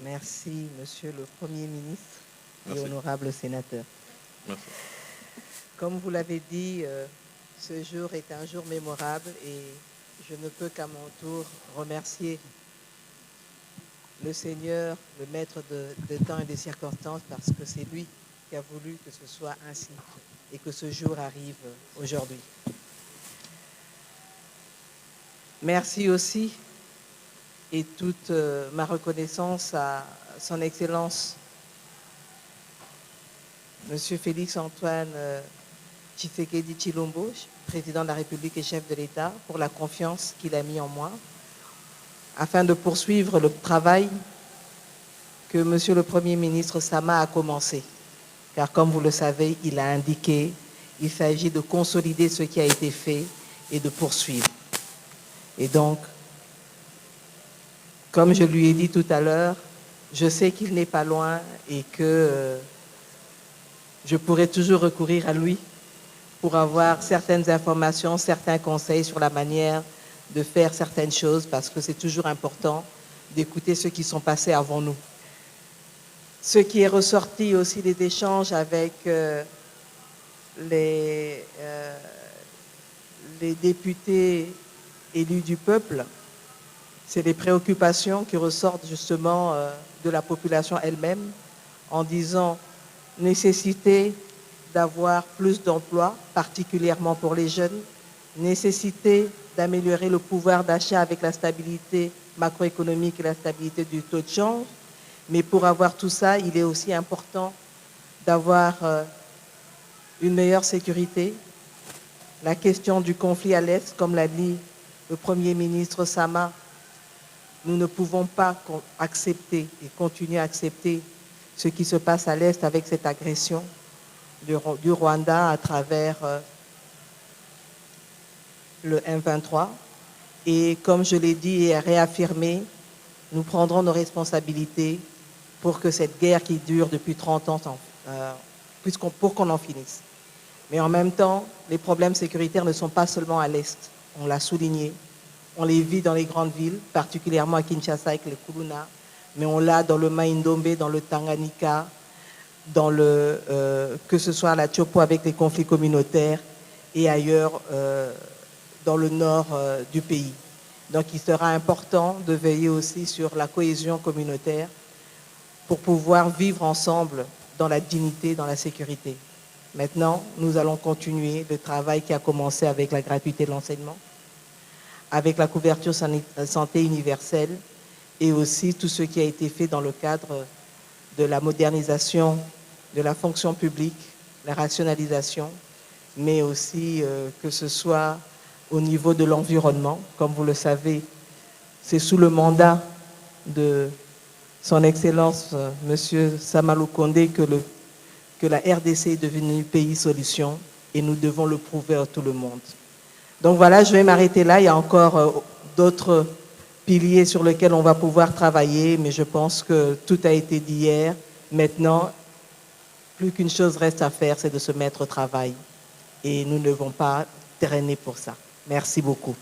Merci, Monsieur le Premier ministre et Merci. honorable sénateur. Merci. Comme vous l'avez dit, ce jour est un jour mémorable et je ne peux qu'à mon tour remercier le Seigneur, le maître de temps et des circonstances, parce que c'est lui qui a voulu que ce soit ainsi et que ce jour arrive aujourd'hui. Merci aussi et toute ma reconnaissance à son Excellence, Monsieur Félix-Antoine Tshisekedi Tshilombo, président de la République et chef de l'État, pour la confiance qu'il a mis en moi, afin de poursuivre le travail que Monsieur le Premier ministre Sama a commencé. Car comme vous le savez, il a indiqué, il s'agit de consolider ce qui a été fait et de poursuivre. Et donc, comme je lui ai dit tout à l'heure, je sais qu'il n'est pas loin et que je pourrai toujours recourir à lui pour avoir certaines informations, certains conseils sur la manière de faire certaines choses, parce que c'est toujours important d'écouter ceux qui sont passés avant nous. Ce qui est ressorti aussi des échanges avec les députés élus du peuple, c'est les préoccupations qui ressortent justement de la population elle-même, en disant nécessité d'avoir plus d'emplois, particulièrement pour les jeunes, nécessité d'améliorer le pouvoir d'achat avec la stabilité macroéconomique et la stabilité du taux de change. Mais pour avoir tout ça, il est aussi important d'avoir une meilleure sécurité. La question du conflit à l'Est, comme l'a dit le Premier ministre Sama, nous ne pouvons pas accepter et continuer à accepter ce qui se passe à l'Est avec cette agression du Rwanda à travers le M23. Et comme je l'ai dit et réaffirmé, nous prendrons nos responsabilités pour que cette guerre qui dure depuis 30 ans, pour qu'on en finisse. Mais en même temps, les problèmes sécuritaires ne sont pas seulement à l'Est. On l'a souligné. On les vit dans les grandes villes, particulièrement à Kinshasa avec le Kuluna, mais on l'a dans le Mai-Ndombe, dans le Tanganyika, dans que ce soit à la Tchopo avec les conflits communautaires et ailleurs dans le nord du pays. Donc il sera important de veiller aussi sur la cohésion communautaire pour pouvoir vivre ensemble dans la dignité, dans la sécurité. Maintenant, nous allons continuer le travail qui a commencé avec la gratuité de l'enseignement, avec la couverture santé universelle et aussi tout ce qui a été fait dans le cadre de la modernisation de la fonction publique, la rationalisation, mais aussi que ce soit au niveau de l'environnement. Comme vous le savez, c'est sous le mandat de son Excellence, M. Samalou Kondé, que la RDC est devenue pays solution et nous devons le prouver à tout le monde. Donc voilà, je vais m'arrêter là. Il y a encore d'autres piliers sur lesquels on va pouvoir travailler, mais je pense que tout a été dit hier. Maintenant, plus qu'une chose reste à faire, c'est de se mettre au travail. Et nous ne devons pas traîner pour ça. Merci beaucoup.